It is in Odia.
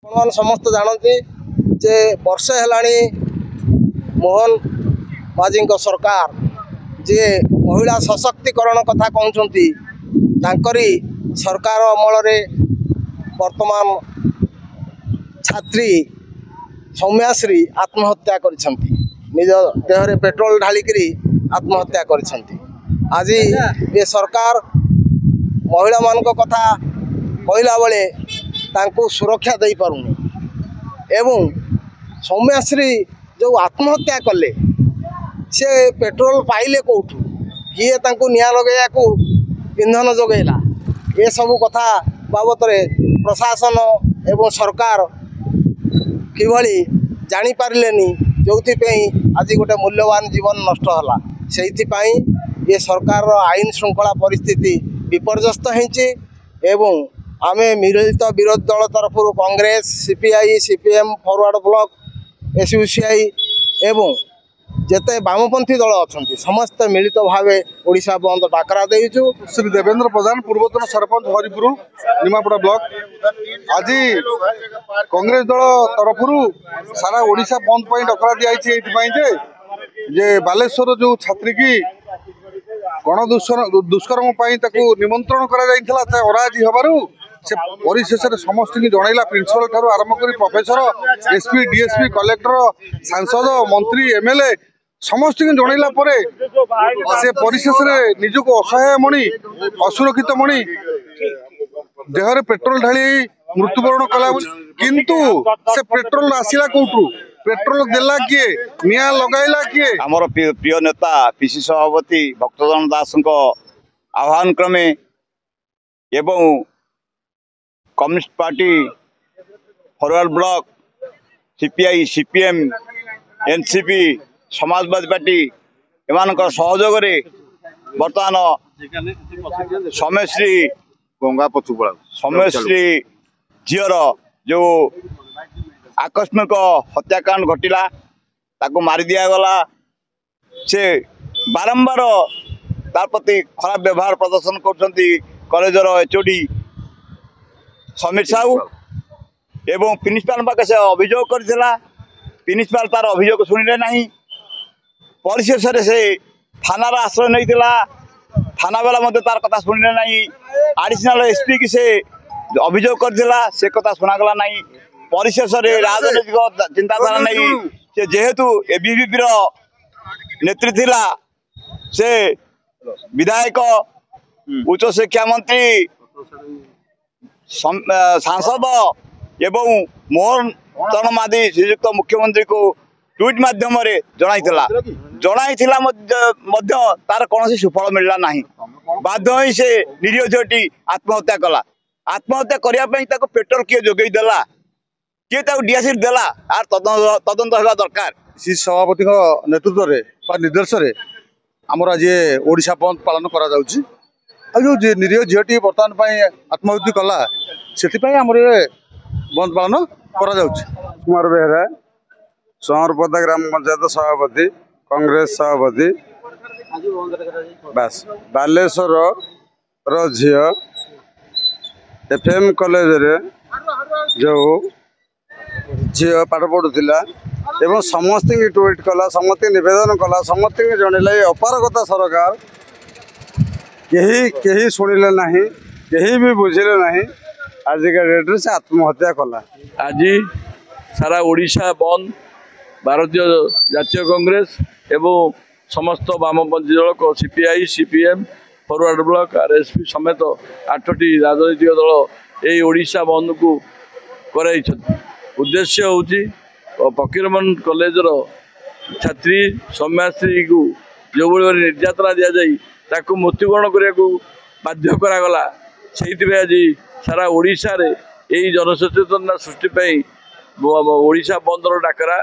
ଆପଣ ସମସ୍ତେ ଜାଣନ୍ତି ଯେ ବର୍ଷେ ହେଲାଣି ମୋହन ମାଝୀଙ୍କ ସରକାର ଯେ ମହିଳା ସଶକ୍ତିକରଣ କଥା କହୁଛନ୍ତି ତାଙ୍କରି ସରକାର ଅମଳରେ ବର୍ତ୍ତମାନ ଛାତ୍ରୀ ସୌମ୍ୟାଶ୍ରୀ ଆତ୍ମହତ୍ୟା କରିଛନ୍ତି। ନିଜ ଦେହରେ ପେଟ୍ରୋଲ ଢାଳିକିରି ଆତ୍ମହତ୍ୟା କରିଛନ୍ତି। ଆଜି ଏ ସରକାର ମହିଳାମାନଙ୍କ କଥା କହିଲା ବେଳେ ତାଙ୍କୁ ସୁରକ୍ଷା ଦେଇପାରୁନି ଏବଂ ସୌମ୍ୟାଶ୍ରୀ ଯେଉଁ ଆତ୍ମହତ୍ୟା କଲେ ସେ ପେଟ୍ରୋଲ ପାଇଲେ କେଉଁଠୁ, କିଏ ତାଙ୍କୁ ନିଆଁ ଲଗାଇବାକୁ ଇନ୍ଧନ ଯୋଗାଇଲା, ଏସବୁ କଥା ବାବଦରେ ପ୍ରଶାସନ ଏବଂ ସରକାର କିଭଳି ଜାଣିପାରିଲେନି, ଯେଉଁଥିପାଇଁ ଆଜି ଗୋଟେ ମୂଲ୍ୟବାନ ଜୀବନ ନଷ୍ଟ ହେଲା। ସେଇଥିପାଇଁ ଏ ସରକାରର ଆଇନ ଶୃଙ୍ଖଳା ପରିସ୍ଥିତି ବିପର୍ଯ୍ୟସ୍ତ ହେଇଛି ଏବଂ ଆମେ ମିଳିତ ବିରୋଧୀ ଦଳ ତରଫରୁ Congress, CPI, CPM, Forward Bloc, SUCI ଏବଂ ଯେତେ ବାମପନ୍ଥୀ ଦଳ ଅଛନ୍ତି ସମସ୍ତେ ମିଳିତ ଭାବେ ଓଡ଼ିଶା ବନ୍ଦ ଡାକରା ଦେଇଛୁ। ଶ୍ରୀ ଦେବେନ୍ଦ୍ର ପ୍ରଧାନ, ପୂର୍ବତନ ସରପଞ୍ଚ ହରିପୁର ନିମାପଡ଼ା ବ୍ଲକ। ଆଜି କଂଗ୍ରେସ ଦଳ ତରଫରୁ ସାରା ଓଡ଼ିଶା ବନ୍ଦ ପାଇଁ ଡକରା ଦିଆଯାଇଛି ଏଇଥିପାଇଁ ଯେ ବାଲେଶ୍ୱର ଯେଉଁ ଛାତ୍ରୀ କି ଦୁଷ୍କର୍ମ ପାଇଁ ତାକୁ ନିମନ୍ତ୍ରଣ କରାଯାଇଥିଲା, ତା ଅରାଜି ହେବାରୁ ସେ ପରିଶେଷରେ ସମସ୍ତଙ୍କୁ ଜଣାଇଲା, ପ୍ରିନ୍ସିପାଲ ଠାରୁ ଆରମ୍ଭ କରି ପ୍ରଫେସର, ଏସପି, ଡିଏସପି, କଲେକ୍ଟର, ସାଂସଦ, ମନ୍ତ୍ରୀ, ଏମଏଲଏ ସମସ୍ତଙ୍କୁ ଜଣାଇଲା ପରେ ସେ ପରିଶେଷରେ ନିଜକୁ ଅସହାୟ ମଣି, ଅସୁରକ୍ଷିତ ମଣି ଦେହରେ ପେଟ୍ରୋଲ ଢାଳି ମୃତ୍ୟୁବରଣ କଲା। କିନ୍ତୁ ସେ ପେଟ୍ରୋଲ ଆସିଲା କୋଉଠୁ, ପେଟ୍ରୋଲ ଦେଲା କିଏ, ନିଆଁ ଲଗାଇଲା କିଏ? ଆମର ପ୍ରିୟ ନେତା ପିସି ସଭାପତି ଭକ୍ତଚରଣ ଦାସଙ୍କ ଆହ୍ୱାନ କ୍ରମେ ଏବଂ communist party, forward block, CPI, CPM, NCP, Samajwadi party ଏମାନଙ୍କର ସହଯୋଗରେ ବର୍ତ୍ତମାନ ସୌମ୍ୟଶ୍ରୀ ଝିଅର ଯେଉଁ ଆକସ୍ମିକ ହତ୍ୟାକାଣ୍ଡ ଘଟିଲା, ତାକୁ ମାରି ଦିଆଗଲା। ସେ ବାରମ୍ବାର ତା ପ୍ରତି ଖରାପ ବ୍ୟବହାର ପ୍ରଦର୍ଶନ କରୁଛନ୍ତି କଲେଜର ଏଚଓଡି ସମୀର ସାହୁ ଏବଂ ପ୍ରିନ୍ସିପାଲ ପାଖେ ସେ ଅଭିଯୋଗ କରିଥିଲା। ପ୍ରିନ୍ସିପାଲ ତାର ଅଭିଯୋଗ ଶୁଣିଲେ ନାହିଁ। ପରିଶେଷରେ ସେ ଥାନାର ଆଶ୍ରୟ ନେଇଥିଲା, ଥାନା ବାଲା ମଧ୍ୟ ତାର କଥା ଶୁଣିଲେ ନାହିଁ। ଆଡିସନାଲ ଏସପି କି ସେ ଅଭିଯୋଗ କରିଥିଲା, ସେ କଥା ଶୁଣାଗଲା ନାହିଁ। ପରିଶେଷରେ ରାଜନୈତିକ ଚିନ୍ତାଧାରା ନେଇ ସେ ଯେହେତୁ ଏବିଭିପିର ନେତ୍ରୀ ଥିଲା, ସେ ବିଧାୟକ, ଉଚ୍ଚଶିକ୍ଷା ମନ୍ତ୍ରୀ, ସାଂସଦ ଏବଂ ମୋହନ ଚରଣ ମାଝୀ ଶ୍ରୀଯୁକ୍ତ ମୁଖ୍ୟମନ୍ତ୍ରୀଙ୍କୁ ଟ୍ୱିଟ୍ ମାଧ୍ୟମରେ ଜଣାଇଥିଲା ମଧ୍ୟ ତାର କୌଣସି ସୁଫଳ ମିଳିଲା ନାହିଁ। ବାଧ୍ୟ ହୋଇ ସେ ନିରୀହ ଝିଅଟି ଆତ୍ମହତ୍ୟା କଲା। ଆତ୍ମହତ୍ୟା କରିବା ପାଇଁ ତାକୁ ପେଟ୍ରୋଲ କିଏ ଯୋଗାଇ ଦେଲା, କିଏ ତାକୁ ଡିଆସିଡ୍ ଦେଲା, ଆର ତଦନ୍ତ ହେବା ଦରକାର। ଶ୍ରୀ ସଭାପତିଙ୍କ ନେତୃତ୍ୱରେ ବା ନିର୍ଦ୍ଦେଶରେ ଆମର ଆଜି ଓଡ଼ିଶା ବନ୍ଦ ପାଳନ କରାଯାଉଛି। ଆଉ ଯେଉଁ ନିରୀହ ଝିଅଟି ବର୍ତ୍ତମାନ ପାଇଁ ଆତ୍ମହତ୍ୟା କଲା, ସେଥିପାଇଁ ଆମର ବନ୍ଦ ପାଳନ କରାଯାଉଛି। କୁମାର ବେହେରା, ସଂହରପଦା ଗ୍ରାମ ପଞ୍ଚାୟତ ସଭାପତି, କଂଗ୍ରେସ ସଭାପତି। ବାସ୍ ବାଲେଶ୍ୱର ଝିଅ ଏଫ୍ଏମ୍ କଲେଜରେ ଯେଉଁ ଝିଅ ପାଠ ପଢ଼ୁଥିଲା ଏବଂ ସମସ୍ତଙ୍କୁ ଟ୍ୱିଟ୍ କଲା, ସମସ୍ତଙ୍କୁ ନିବେଦନ କଲା, ସମସ୍ତଙ୍କୁ ଜଣାଇଲା। ଏ ଅପାରଗତା ସରକାର କେହି ଶୁଣିଲେ ନାହିଁ, କେହି ବି ବୁଝିଲେ ନାହିଁ। ଆଜିକା ଡେଟ୍ରେ ସେ ଆତ୍ମହତ୍ୟା କଲା। ଆଜି ସାରା ଓଡ଼ିଶା ବନ୍ଦ, ଭାରତୀୟ ଜାତୀୟ କଂଗ୍ରେସ ଏବଂ ସମସ୍ତ ବାମପନ୍ଥୀ ଦଳ, CPI, CPM, Forward Bloc, RSP ସମେତ 8ଟି ରାଜନୈତିକ ଦଳ ଏହି ଓଡ଼ିଶା ବନ୍ଦକୁ କରାଇଛନ୍ତି। ଉଦ୍ଦେଶ୍ୟ ହେଉଛି ଫକୀରମୋହନ କଲେଜର ଛାତ୍ରୀ ସୌମ୍ୟାଶ୍ରୀକୁ ଯେଉଁଭଳି ଭାବରେ ନିର୍ଯାତନା ଦିଆଯାଇ ତାକୁ ମୃତ୍ୟୁବରଣ କରିବାକୁ ବାଧ୍ୟ କରାଗଲା, ସେଇଥିପାଇଁ ଆଜି ସାରା ଓଡ଼ିଶାରେ ଏହି ଜନସଚେତନତା ସୃଷ୍ଟି ପାଇଁ ଓଡ଼ିଶା ବନ୍ଦର ଡାକରା